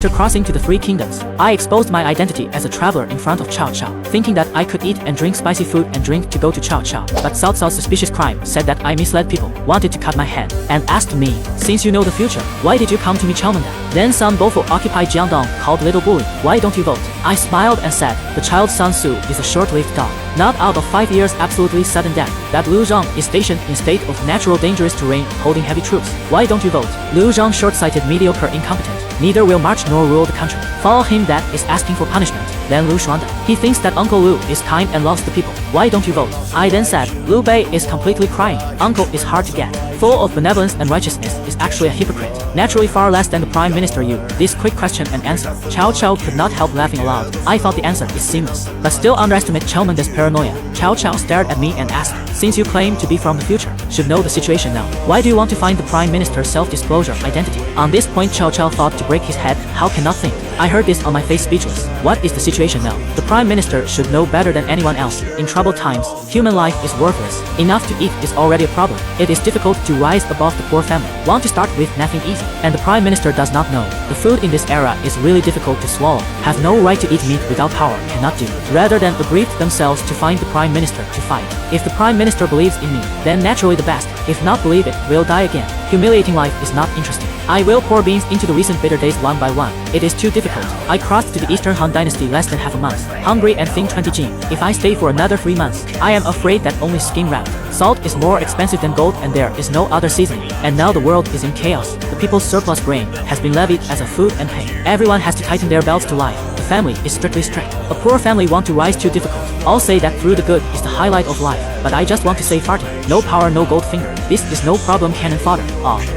After crossing to the three kingdoms, I exposed my identity as a traveler in front of Cao Cao, thinking that I could eat and drink spicy food and drink to go to Cao Cao. But Cao Cao's suspicious crime said that I misled people, wanted to cut my head, and asked me, "Since you know the future, why did you come to me Chaomanda?" Then Sun Bofo occupied Jiangdong, called Little Bully. "Why don't you vote?" I smiled and said, "The child Sun Su is a short-lived dog. Not out of 5 years absolutely sudden death. That Liu Zhang is stationed in state of natural dangerous terrain holding heavy troops. Why don't you vote?" Liu Zhang short-sighted, mediocre, incompetent. Neither will march nor rule the country. Follow him, that is asking for punishment. Then Liu Xuanda. He thinks that Uncle Liu is kind and loves the people. Why don't you vote? I then said, Liu Bei is completely crying. Uncle is hard to get. Full of benevolence and righteousness, is actually a hypocrite. Naturally far less than the Prime Minister you. This quick question and answer. Cao Cao could not help laughing aloud. I thought the answer is seamless. But still underestimate Chaomanda's paranoia. Cao Cao stared at me and asked, "Since you claim to be from the future, should know the situation now. Why do you want to find the Prime Minister's self-disclosure identity?" On this point Cao Cao thought to break his head. How cannot think? I heard this on my face, speechless. What is the situation now? The Prime Minister should know better than anyone else. In troubled times, human life is worthless. Enough to eat is already a problem. It is difficult to rise above the poor family. Want to start with nothing easy. And the Prime Minister does not know. The food in this era is really difficult to swallow. Have no right to eat meat without power. Cannot do. Rather than aggrieve themselves to find the Prime Minister to fight. If the Prime Minister believes in me, then naturally the best. If not believe it, will die again. Humiliating life is not interesting. I will pour beans into the recent bitter days one by one. It is too difficult. I crossed to the Eastern Han Dynasty less than half a month. Hungry and think 20 jin. If I stay for another 3 months, I am afraid that only skin wrapped. Salt is more expensive than gold and there is no other seasoning. And now the world is in chaos. The people's surplus grain has been levied as a food and pay. Everyone has to tighten their belts to life. The family is strictly strict. A poor family want to rise too difficult. All say that through the good is the highlight of life. But I just want to say farting. No power, no gold finger. This is no problem, cannon fodder.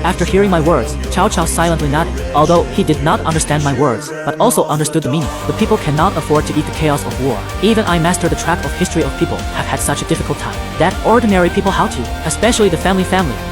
After hearing my words, Cao Cao silently nodded. Although he did not understand my words, but also understood the meaning. The people cannot afford to eat the chaos of war. Even I master the track of history of people have had such a difficult time. That ordinary people how to, especially the family,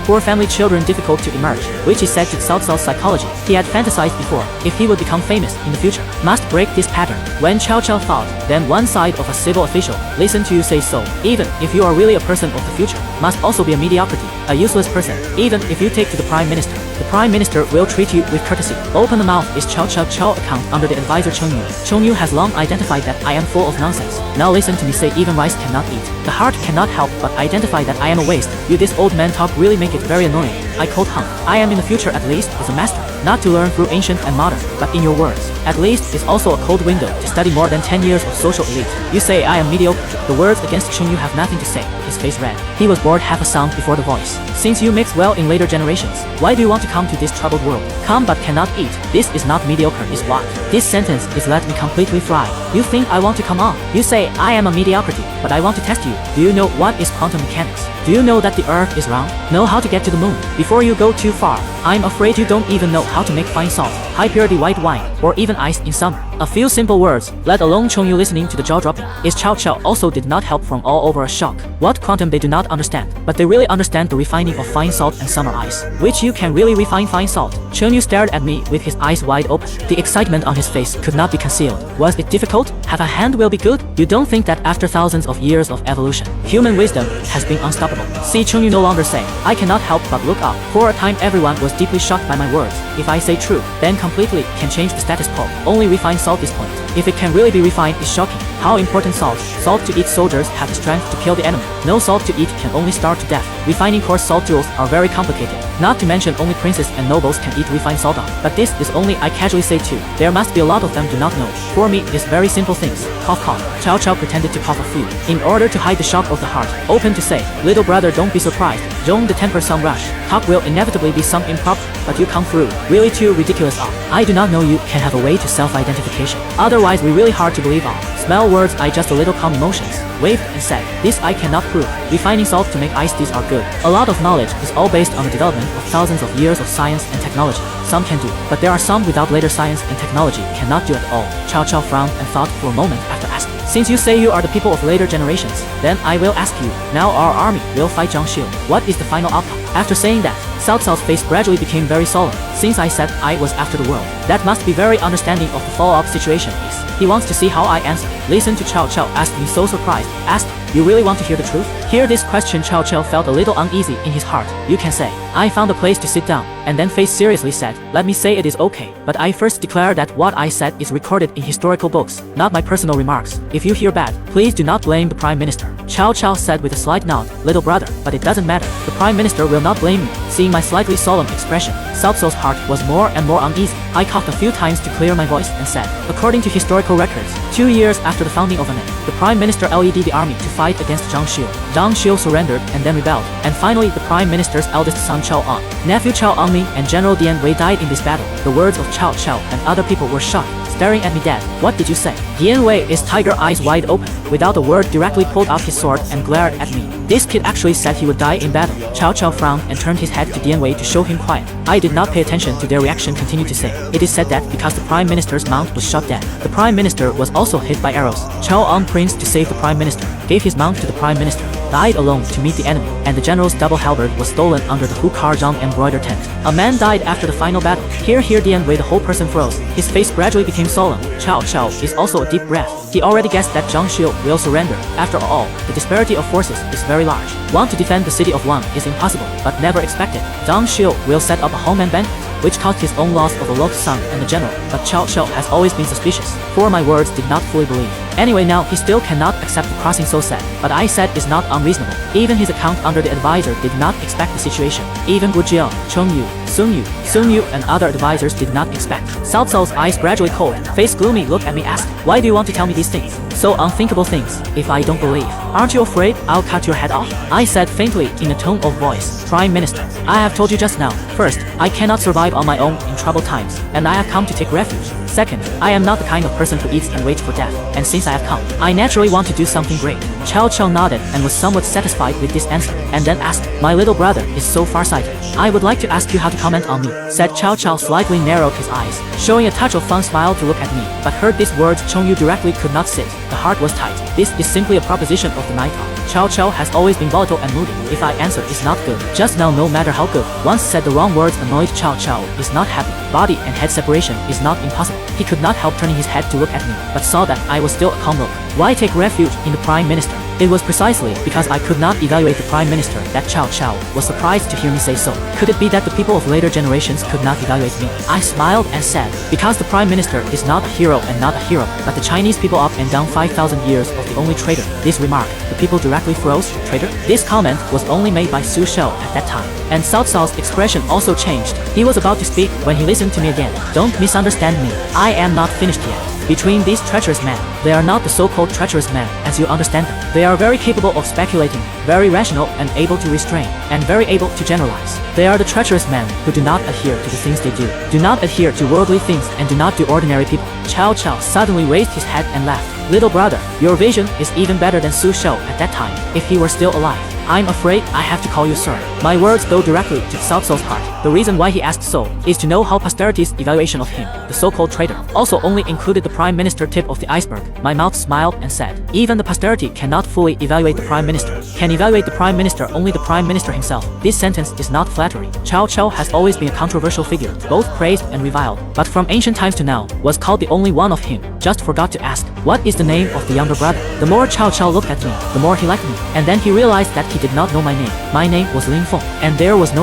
poor family children difficult to emerge, which is said to Cao Cao's psychology. He had fantasized before, if he would become famous in the future, must break this pattern. When Cao Cao thought, then one side of a civil official, listen to you say so. Even if you are really a person of the future, must also be a mediocrity, a useless person. Even if you take to the Prime Minister, the Prime Minister will treat you with courtesy. Open the mouth is Cao Cao account under the advisor Cheng Yu. Cheng Yu has long identified that I am full of nonsense. Now listen to me say even rice cannot eat. The heart cannot help but identify that I am a waste. You this old man talk really make it very annoying. I cold hung. I am in the future at least as a master. Not to learn through ancient and modern, but in your words. At least is also a cold window to study more than 10 years of social elite. You say I am mediocre. The words against Cheng Yu have nothing to say. His face red. He was bored half a sound before the voice. Since you mix well in later generations, why do you want to come to this troubled world? Come but cannot eat. This is not mediocre is what? This sentence is let me completely fly. You think I want to come on? You say I am a mediocrity, but I want to test you. Do you know what is quantum mechanics? Do you know that the earth is round? Know how to get to the moon? Before you go too far, I'm afraid you don't even know how to make fine salt, high purity white wine, or even ice in summer. A few simple words, let alone Cheng Yu listening to the jaw-dropping, is Cao Cao also did not help from all over a shock. What quantum they do not understand, but they really understand the refining of fine salt and summer ice, which you can really refine fine salt. Cheng Yu stared at me with his eyes wide open. The excitement on his face could not be concealed. Was it difficult? Have a hand will be good? You don't think that after thousands of years of evolution, human wisdom has been unstoppable. See Cheng Yu no longer say, I cannot help but look up. For a time everyone was deeply shocked by my words. If I say true, then completely can change the status quo. Only refined salt this point. If it can really be refined is shocking. How important salt. Salt to eat soldiers have the strength to kill the enemy. No salt to eat can only starve to death. Refining coarse salt tools are very complicated. Not to mention only princes and nobles can eat refined salt. But this is only I casually say too. There must be a lot of them do not know. For me it is very simple things. Cough cough. Cao Cao pretended to cough a few. In order to hide the shock of the heart. Open to say, little brother don't be surprised. Zhong the temper some rush. Talk will inevitably be some improper. But you come through. Really too ridiculous. I do not know you can have a way to self-identification. Otherwise we really hard to believe. Smell words I just a little calm emotions. Waved and said, this I cannot prove. Refining salt to make ice these are good. A lot of knowledge is all based on the development of thousands of years of science and technology. Some can do, but there are some without later science and technology cannot do at all. Cao Cao frowned and thought for a moment after asking. Since you say you are the people of later generations, then I will ask you. Now our army will fight Zhang Xiu. What is the final outcome? After saying that, Cao Cao's face gradually became very solemn. Since I said I was after the world, that must be very understanding of the follow-up situation is. He wants to see how I answer. Listen to Cao Cao asked me so surprised. Asked, You really want to hear the truth? Hear this question, Chao Chao felt a little uneasy in his heart. You can say, I found a place to sit down, and then face seriously said, let me say it is okay, but I first declare that what I said is recorded in historical books, not my personal remarks. If you hear bad, please do not blame the Prime Minister. Chao Chao said with a slight nod, little brother, but it doesn't matter. The Prime Minister will not blame me. Seeing my slightly solemn expression, Cao Cao's heart was more and more uneasy. I coughed a few times to clear my voice and said, according to historical records, 2 years after the founding of Anan, the Prime Minister led the army to fight against Zhang Xiu. Zhang Xiu surrendered and then rebelled, and finally the Prime Minister's eldest son Chao Ang, nephew Chao Angming and General Dian Wei died in this battle. The words of Cao Cao and other people were shocked, staring at me dead. What did you say? Dian Wei, his tiger eyes wide open, without a word directly pulled out his sword and glared at me. This kid actually said he would die in battle. Cao Cao frowned and turned his head to Dian Wei to show him quiet. I did not pay attention to their reaction, continued to say, it is said that because the Prime Minister's mount was shot dead, the Prime Minister was also hit by arrows. Chao Ang, prince to save the Prime Minister, gave his mount to the Prime Minister, died alone to meet the enemy, and the general's double halberd was stolen under the Hu Zhang embroidered tent. A man died after the final battle. Here Dian Wei, the whole person froze. His face gradually became solemn. Cao Cao is also a deep breath. He already guessed that Zhang Xiu will surrender. After all, the disparity of forces is very large. Want to defend the city of Wang is impossible, but never expected. Zhang Xiu will set up a home and banquet, which caused his own loss of a lost son and the general, but Cao Cao has always been suspicious, for my words did not fully believe. Anyway, now he still cannot accept the crossing so sad, but I said is not unreasonable. Even his account under the advisor did not expect the situation. Even Gu Jiao, Cheng Yu, Sun Yu and other advisors did not expect. Cao Cao's eyes gradually cold, face gloomy, looked at me, asked, why do you want to tell me these things? So unthinkable things. If I don't believe, aren't you afraid I'll cut your head off? I said faintly in a tone of voice, Prime Minister, I have told you just now. First, I cannot survive on my own in troubled times, and I have come to take refuge. Second, I am not the kind of person who eats and waits for death, and since I have come, I naturally want to do something great. Cao Cao nodded and was somewhat satisfied with this answer, and then asked, my little brother is so farsighted. I would like to ask you how to comment on me, said Cao Cao, slightly narrowed his eyes, showing a touch of fun smile to look at me, but heard these words Cheng Yu directly could not sit. The heart was tight. This is simply a proposition of the night off. Cao Cao has always been volatile and moody. If I answer is not good, just now no matter how good, once said the wrong words annoyed Cao Cao is not happy. Body and head separation is not impossible. He could not help turning his head to look at me, but saw that I was still a calm look. Why take refuge in the Prime Minister? It was precisely because I could not evaluate the Prime Minister that Cao Cao was surprised to hear me say so. Could it be that the people of later generations could not evaluate me? I smiled and said, because the Prime Minister is not a hero and not a hero, but the Chinese people up and down 5,000 years of the only traitor. This remark, the people directly froze, traitor? This comment was only made by Su Shou at that time, and Cao Cao's expression also changed. He was about to speak when he listened to me again. Don't misunderstand me. I am not finished yet. Between these treacherous men, they are not the so-called treacherous men as you understand them. They are very capable of speculating, very rational and able to restrain, and very able to generalize. They are the treacherous men who do not adhere to the things they do not adhere to worldly things, and do not do ordinary people. Cao Cao suddenly raised his head and laughed. Little brother, your vision is even better than Su Shou at that time, if he were still alive. I'm afraid I have to call you sir. My words go directly to Cao Cao's heart. The reason why he asked so is to know how posterity's evaluation of him, the so-called traitor, also only included the Prime Minister tip of the iceberg. My mouth smiled and said, even the posterity cannot fully evaluate the Prime Minister. Can evaluate the Prime Minister only the Prime Minister himself. This sentence is not flattery. Cao Cao has always been a controversial figure, both praised and reviled, but from ancient times to now, was called the only one of him. Just forgot to ask, what is the name of the younger brother? The more Cao Cao looked at me, the more he liked me, and then he realized that he did not know my name. My name was Ling Feng, and there was no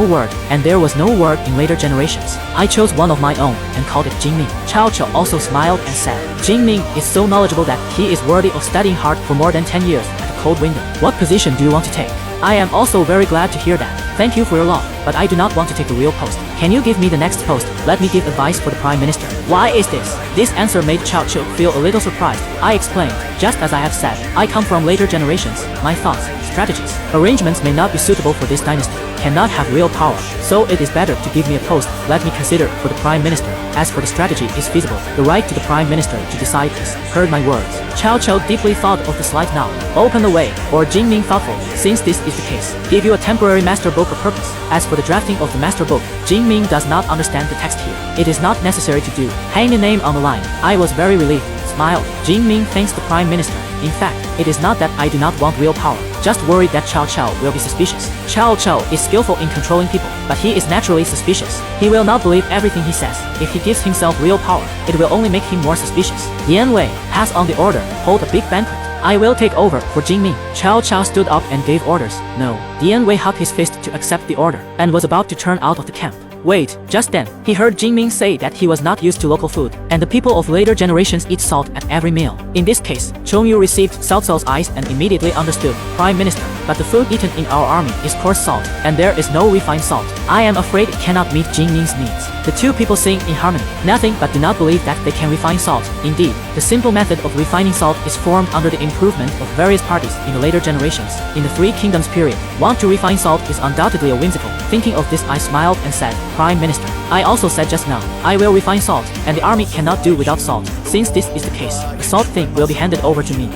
word in later generations. I chose one of my own and called it Jing Ming. Cao Cao also smiled and said, Jing Ming is so knowledgeable that he is worthy of studying hard for more than 10 years at a cold window. What position do you want to take? I am also very glad to hear that. Thank you for your love, but I do not want to take the real post. Can you give me the next post? Let me give advice for the Prime Minister. Why is this? This answer made Cao Cao feel a little surprised. I explained, just as I have said, I come from later generations. My thoughts, strategies, arrangements may not be suitable for this dynasty, cannot have real power, so it is better to give me a post. Let me consider for the Prime Minister. As for the strategy is feasible, the right to the Prime Minister to decide is. Heard my words. Cao Cao deeply thought of the slight nod. Open the way, or Jing Ming thoughtful, since this is the case, give you a temporary master book of purpose. As for the drafting of the master book, Jing Ming does not understand the text here. It is not necessary to do. Hang a name on the line. I was very relieved. Smiled. Jing Ming thanks the Prime Minister. In fact, it is not that I do not want real power, just worried that Cao Cao will be suspicious. Cao Cao is skillful in controlling people, but he is naturally suspicious. He will not believe everything he says. If he gives himself real power, it will only make him more suspicious. Dian Wei, pass on the order, hold a big banquet. I will take over for Jingming. Chao Chao stood up and gave orders. No. Dian Wei hugged his fist to accept the order and was about to turn out of the camp. Wait, just then, he heard Jingming say that he was not used to local food, and the people of later generations eat salt at every meal. In this case, Chongyu received Cao Cao's eyes and immediately understood, Prime Minister, but the food eaten in our army is coarse salt, and there is no refined salt. I am afraid it cannot meet Jingming's needs. The two people sing in harmony. Nothing but do not believe that they can refine salt. Indeed, the simple method of refining salt is formed under the improvement of various parties in the later generations. In the Three Kingdoms period, want to refine salt is undoubtedly a whimsical. Thinking of this, I smiled and said, Prime Minister, I also said just now, I will refine salt, and the army cannot do without salt. Since this is the case, the salt thing will be handed over to me.